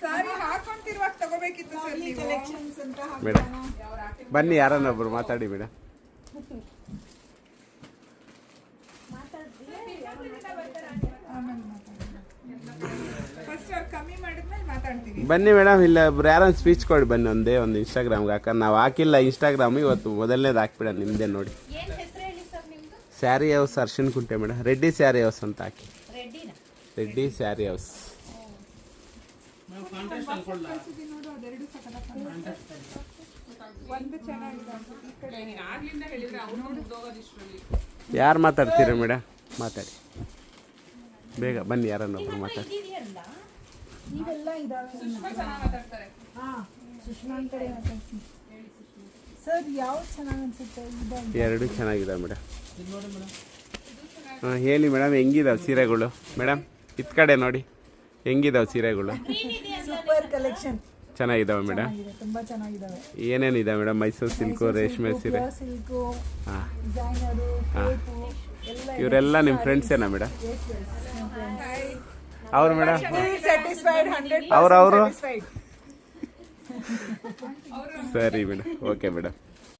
ಸಾರಿ ಹಾಕೊಂತಿರುವಾಗ ತಗೋಬೇಕಿತ್ತು sir ನೀವು collections ಅಂತ madam ಬನ್ನಿ ಯಾರನ್ನೊಬ್ರು ಮಾತಾಡಿ ಮೇಡಮ್. ಕಮ್ಮಿ ಮಾಡಿದ್ಮೇಲೆ ಮಾತಾಡ್ತೀವಿ. ಬನ್ನಿ ಮೇಡಮ್, ಇಲ್ಲ ಯಾರೊಂದು ಸ್ಪೀಚ್ ಕೊಡಿ ಬನ್ನಿ, ಒಂದು ಇನ್ಸ್ಟಾಗ್ರಾಮ್ಗೆ ಹಾಕ. ನಾವು ಹಾಕಿಲ್ಲ ಇನ್ಸ್ಟಾಗ್ರಾಮ್, ಇವತ್ತು ಮೊದಲನೇದು ಹಾಕ್ಬಿಡ ನಿಮ್ದೇ ನೋಡಿ. Sari house Arshinakunte madam, Reddy sari house ಅಂತ ಹಾಕಿ. ರೆಡ್ಡಿ ಸ್ಯಾರಿ ಹೌಸ್. ಯಾರು ಮಾತಾಡ್ತೀರಾ ಮೇಡಮ್? ಮಾತಾಡಿ ಬೇಗ ಬನ್ನಿ, ಯಾರನ್ನೊಬ್ರು ಮಾತಾಡಿ. ಎರಡು ಚೆನ್ನಾಗಿದೆ ಮೇಡಮ್. ಹಾಂ ಹೇಳಿ ಮೇಡಮ್, ಹೆಂಗಿದಾವೆ ಸೀರೆಗಳು ಮೇಡಮ್? ಇತ್ ಕಡೆ ನೋಡಿ, ಹೆಂಗಿದಾವೆ ಸೀರೆಗಳು? ಸೂಪರ್ ಕಲೆಕ್ಷನ್ ಚೆನ್ನಾಗಿದ್ದಾವೆ ಮೇಡಮ್. ತುಂಬಾ ಚೆನ್ನಾಗಿದ್ದಾವೆ. ಏನೇನಿದೆ ಮೇಡಮ್? ಮೈಸೂರು ಸಿಲ್ಕು, ರೇಷ್ಮೆ ಸೀರೆ. ಹಾಂ ಹಾಂ, ಇವರೆಲ್ಲ ನಿಮ್ಮ ಫ್ರೆಂಡ್ಸೇನಾ ಮೇಡಮ್? ಅವ್ರು ಮೇಡಮ್, ಅವರು ಸರಿ ಮೇಡಮ್, ಓಕೆ ಮೇಡಮ್.